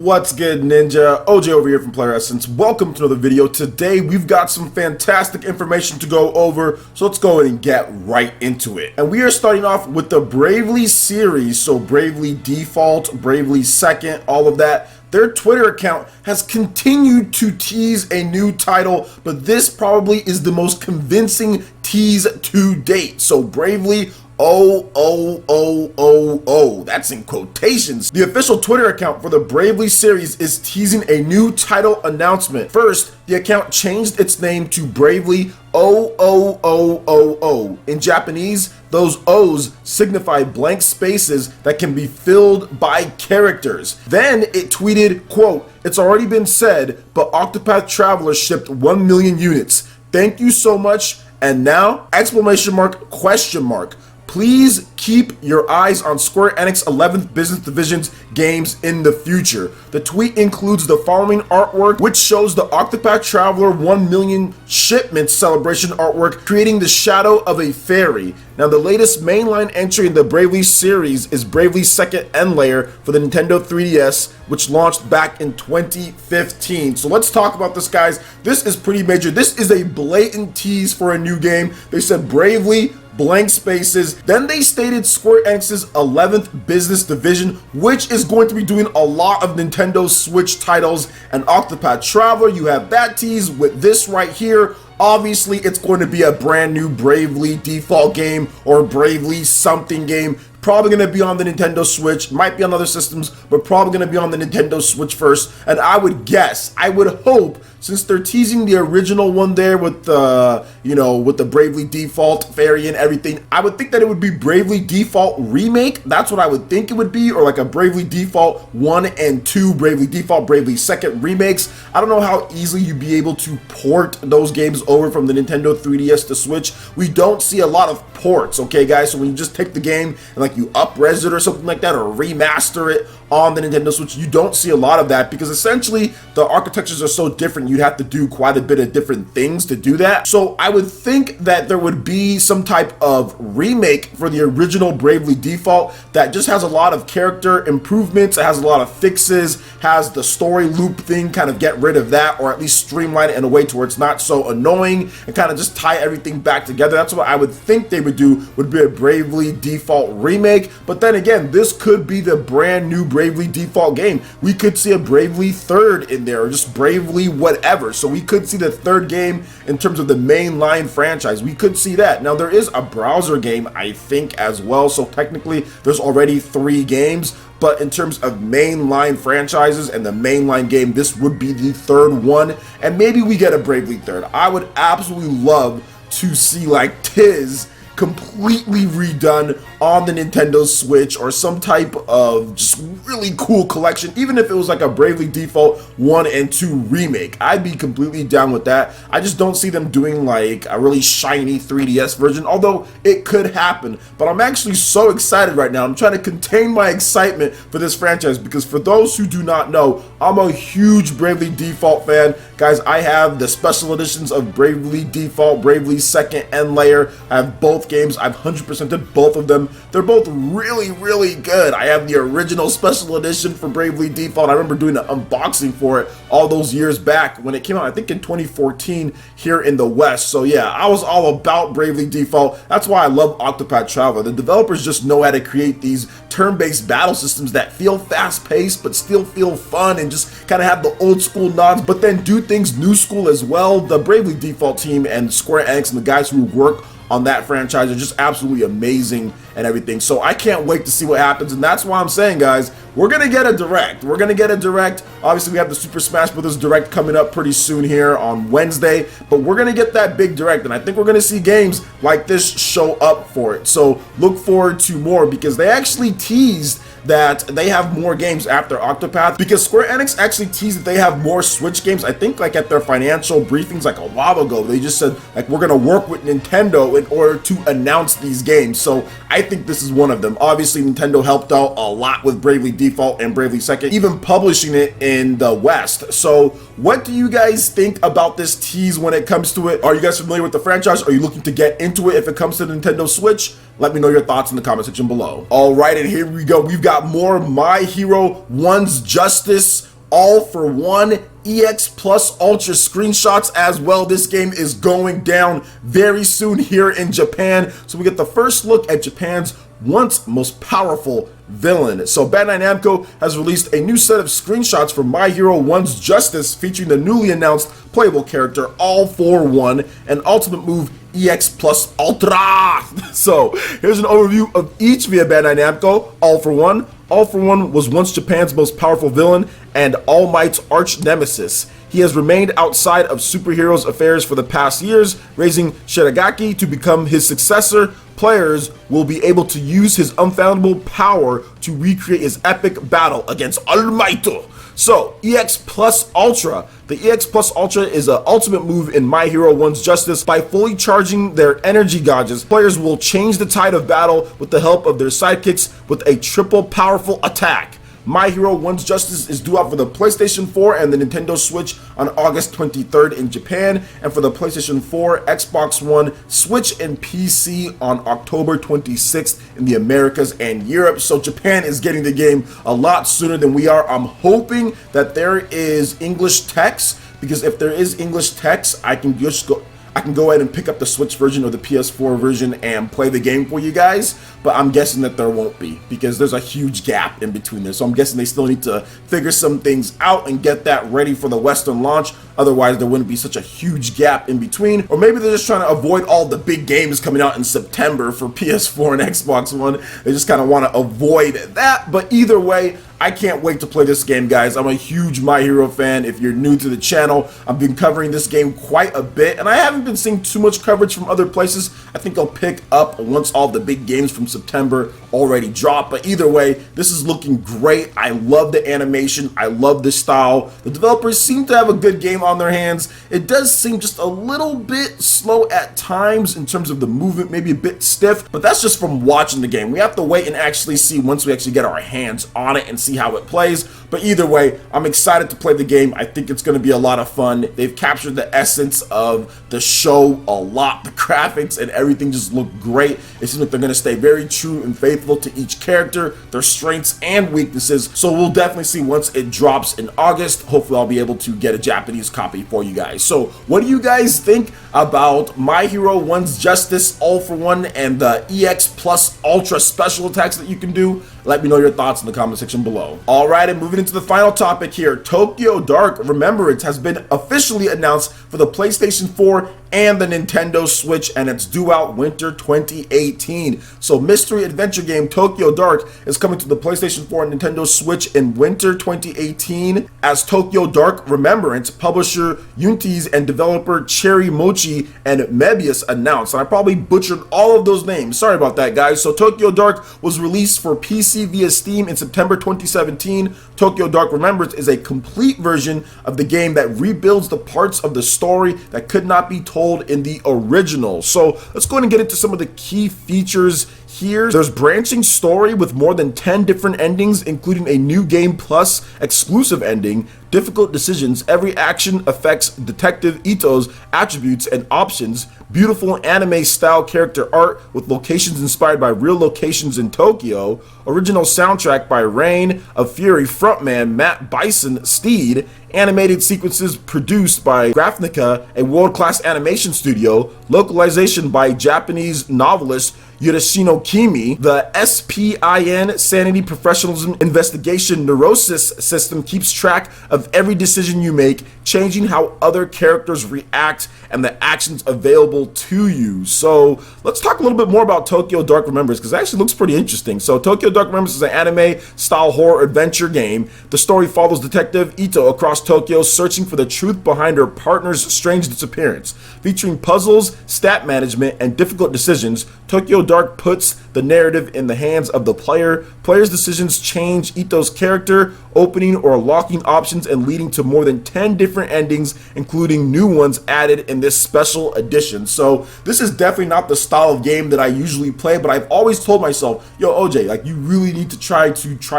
What's good, Ninja? OJ over here from PlayerEssence. Welcome to another video. Today we've got some fantastic information to go over, so let's go ahead and get right into it. And we are starting off with the Bravely series, so Bravely Default, Bravely Second, all of that. Their Twitter account has continued to tease a new title, but this probably is the most convincing tease to date. So Bravely that's in quotations. The official Twitter account for the Bravely series is teasing a new title announcement. First, the account changed its name to Bravely In Japanese, those O's signify blank spaces that can be filled by characters. Then it tweeted, quote, "It's already been said, but Octopath Traveler shipped 1 million units. Thank you so much. And now, exclamation mark, question mark. Please keep your eyes on Square Enix 11th Business Division's games in the future." The tweet includes the following artwork, which shows the Octopath Traveler 1 million shipment celebration artwork creating the shadow of a fairy. Now, the latest mainline entry in the Bravely series is Bravely Second End Layer for the Nintendo 3DS, which launched back in 2015. So let's talk about this, guys. This is pretty major. This is a blatant tease for a new game. They said Bravely blank spaces. Then they stated Square Enix's 11th Business Division, which is going to be doing a lot of Nintendo Switch titles, and Octopath Traveler, you have that tease with this right here. Obviously, it's going to be a brand new Bravely Default game or Bravely something game. Probably going to be on the Nintendo Switch, might be on other systems, but probably going to be on the Nintendo Switch first. And I would guess, I would hope, since they're teasing the original one there with the, with the Bravely Default fairy and everything, I would think that it would be Bravely Default Remake. That's what I would think it would be, or like a Bravely Default 1 and 2, Bravely Default, Bravely Second remakes. I don't know how easily you'd be able to port those games over from the Nintendo 3DS to Switch. We don't see a lot of ports, okay, guys? So when you just take the game and like you up-res it or something like that, or remaster it on the Nintendo Switch, you don't see a lot of that because essentially the architectures are so different. You'd have to do quite a bit of different things to do that. So I would think that there would be some type of remake for the original Bravely Default that just has a lot of character improvements, it has a lot of fixes, has the story loop thing, kind of get rid of that, or at least streamline it in a way to where it's not so annoying and kind of just tie everything back together. That's what I would think they would do, would be a Bravely Default remake. But then again, this could be the brand new Bravely Default game. We could see a Bravely Third in there, or just Bravely whatever. So we could see the third game in terms of the mainline franchise. We could see that. Now, there is a browser game, I think, as well. So technically, there's already 3 games. But in terms of mainline franchises and the mainline game, this would be the third one. And maybe we get a Bravely Third. I would absolutely love to see like Teased completely redone on the Nintendo Switch, or some type of just really cool collection. Even if it was like a Bravely Default 1 and 2 remake, I'd be completely down with that. I just don't see them doing like a really shiny 3DS version, although it could happen. But I'm actually so excited right now. I'm trying to contain my excitement for this franchise because, for those who do not know, I'm a huge Bravely Default fan. Guys, I have the special editions of Bravely Default, Bravely Second End Layer. I have both games. I've 100%ed both of them. They're both really, really good. I have the original special edition for Bravely Default. I remember doing an unboxing for it all those years back when it came out, I think in 2014 here in the West. So yeah, I was all about Bravely Default. That's why I love Octopath Traveler. The developers just know how to create these turn-based battle systems that feel fast-paced but still feel fun and just kind of have the old school nods, but then do things new school as well. The Bravely Default team and Square Enix and the guys who work on that franchise are just absolutely amazing and everything. So I can't wait to see what happens, and that's why I'm saying, guys, we're gonna get a direct. We're gonna get a direct. Obviously, we have the Super Smash Bros. Direct coming up pretty soon here on Wednesday, but we're gonna get that big direct, and I think we're gonna see games like this show up for it. So look forward to more, because they actually teased that they have more games after Octopath, because Square Enix actually teased that they have more Switch games. I think like at their financial briefings like a while ago, they just said like, we're gonna work with Nintendo in order to announce these games. So I think this is one of them. Obviously, Nintendo helped out a lot with Bravely Default and Bravely Second, even publishing it in the West. So what do you guys think about this tease when it comes to it? Are you guys familiar with the franchise? Are you looking to get into it if it comes to the Nintendo Switch? Let me know your thoughts in the comment section below. All right, and here we go. We've got more My Hero One's Justice All for One EX Plus Ultra screenshots as well. This game is going down very soon here in Japan. So we get the first look at Japan's once most powerful villain. So Bandai Namco has released a new set of screenshots from My Hero 1's Justice featuring the newly announced playable character All for One and ultimate move EX Plus Ultra. So here's an overview of each via Bandai Namco. All for One. All for One was once Japan's most powerful villain and All Might's arch nemesis. He has remained outside of superheroes' affairs for the past years, raising Shiragaki to become his successor. Players will be able to use his unfathomable power to recreate his epic battle against All Might. So, EX Plus Ultra. The EX Plus Ultra is an ultimate move in My Hero 1's Justice. By fully charging their energy gauges, players will change the tide of battle with the help of their sidekicks with a triple powerful attack. My Hero 1's Justice is due out for the PlayStation 4 and the Nintendo Switch on August 23rd in Japan, and for the PlayStation 4, Xbox One, Switch, and PC on October 26th in the Americas and Europe. So Japan is getting the game a lot sooner than we are. I'm hoping that there is English text, because if there is English text, I can go ahead and pick up the Switch version or the PS4 version and play the game for you guys, but I'm guessing that there won't be because there's a huge gap in between there. So I'm guessing they still need to figure some things out and get that ready for the Western launch. Otherwise, there wouldn't be such a huge gap in between. Or maybe they're just trying to avoid all the big games coming out in September for PS4 and Xbox One. They just kind of want to avoid that. But either way, I can't wait to play this game, guys. I'm a huge My Hero fan. If you're new to the channel, I've been covering this game quite a bit, and I haven't been seeing too much coverage from other places. I think I'll pick up once all the big games from September already drop. But either way, this is looking great. I love the animation. I love the style. The developers seem to have a good game on their hands. It does seem just a little bit slow at times in terms of the movement, maybe a bit stiff, but that's just from watching the game. We have to wait and actually see once we actually get our hands on it and see how it plays. But either way, I'm excited to play the game. I think it's going to be a lot of fun. They've captured the essence of the show a lot. The graphics and everything just look great. It seems like they're going to stay very true and faithful to each character, their strengths and weaknesses. So we'll definitely see once it drops in August. Hopefully I'll be able to get a Japanese copy for you guys. So what do you guys think about My Hero 1's Justice, All for One, and the EX Plus Ultra special attacks that you can do? Let me know your thoughts in the comment section below. Alright, and moving into the final topic here, Tokyo Dark Remembrance has been officially announced for the PlayStation 4 and the Nintendo Switch, and it's due out winter 2018. So mystery adventure game Tokyo Dark is coming to the PlayStation 4 and Nintendo Switch in winter 2018 as Tokyo Dark Remembrance. Publisher Yunties and developer Cherry Mochi and Mebius announced. And I probably butchered all of those names. Sorry about that, guys. So Tokyo Dark was released for PC via Steam in September 2017. Tokyo Dark Remembrance is a complete version of the game that rebuilds the parts of the story that could not be told in the original. So let's go ahead and get into some of the key features here. There's branching story with more than 10 different endings, including a new game plus exclusive ending. Difficult decisions. Every action affects Detective Ito's attributes and options. Beautiful anime style character art with locations inspired by real locations in Tokyo. Original soundtrack by Reign of Fury frontman Matt Bison Steed. Animated sequences produced by Grafnica, a world-class animation studio. Localization by Japanese novelist Yoshino Kimi. The SPIN Sanity Professionalism Investigation Neurosis system keeps track of every decision you make, changing how other characters react and the actions available to you. So let's talk a little bit more about Tokyo Dark Remembrance, because it actually looks pretty interesting. So Tokyo Dark Remembrance is an anime style horror adventure game. The story follows Detective Ito across Tokyo searching for the truth behind her partner's strange disappearance. Featuring puzzles, stat management, and difficult decisions, Tokyo Dark puts the narrative in the hands of the player. Players' decisions change Ito's character, opening or locking options and leading to more than 10 different endings, including new ones added in this special edition. So this is definitely not the style of game that I usually play, but I've always told myself, yo, OJ, like, you really need to try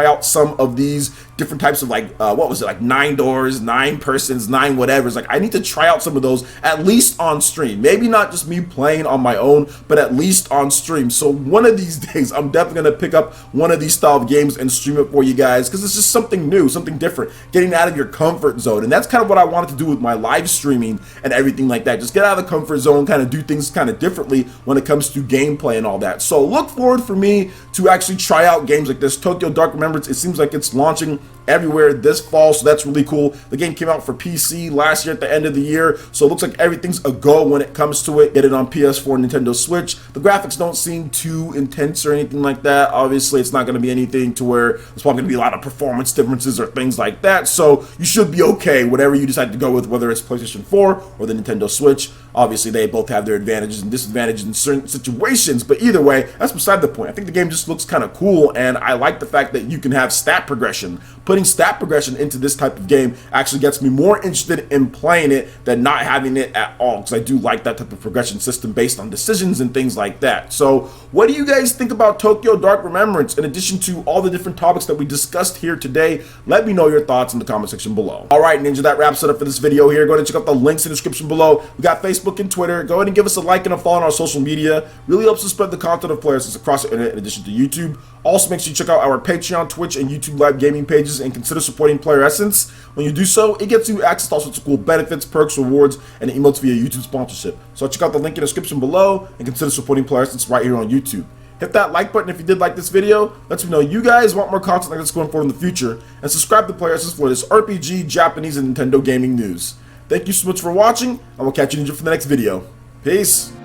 out some of these different types of, like, what was it, like 9 doors, 9 persons, 9 whatevers. Like, I need to try out some of those at least on stream. Maybe not just me playing on my own, but at least on stream. So one of these days, I'm definitely going to pick up one of these style of games and stream it for you guys, because it's just something new, something different, getting out of your comfort zone. And that's kind of what I wanted to do with my live streaming and everything like that. Just get out of the comfort zone, kind of do things kind of differently when it comes to gameplay and all that. So look forward for me to actually try out games like this. Tokyo Dark Remembrance, it seems like it's launching everywhere this fall, so that's really cool. The game came out for PC last year at the end of the year, so it looks like everything's a go when it comes to it. Get it on PS4 and Nintendo Switch. The graphics don't seem too intense or anything like that. Obviously, it's not going to be anything to where there's probably going to be a lot of performance differences or things like that, so you should be okay whatever you decide to go with, whether it's PlayStation 4 or the Nintendo Switch. Obviously, they both have their advantages and disadvantages in certain situations, but either way, that's beside the point. I think the game just looks kind of cool, and I like the fact that you can have stat progression. Putting stat progression into this type of game actually gets me more interested in playing it than not having it at all, because I do like that type of progression system based on decisions and things like that. So what do you guys think about Tokyo Dark Remembrance? In addition to all the different topics that we discussed here today, let me know your thoughts in the comment section below. All right, Ninja, that wraps it up for this video here. Go ahead and check out the links in the description below. We got Facebook and Twitter. Go ahead and give us a like and a follow on our social media. Really helps us spread the content of PlayerEssence across the internet in addition to YouTube. Also, make sure you check out our Patreon, Twitch, and YouTube live gaming pages and consider supporting PlayerEssence. When you do so, it gets you access to all sorts of cool benefits, perks, rewards, and emotes via YouTube sponsorship. So check out the link in the description below and consider supporting PlayerEssence right here on YouTube. Hit that like button if you did like this video. Let me know you guys want more content like this going forward in the future. And subscribe to PlayerEssence for this RPG, Japanese, and Nintendo gaming news. Thank you so much for watching, and we'll catch you, Ninja, for the next video. Peace!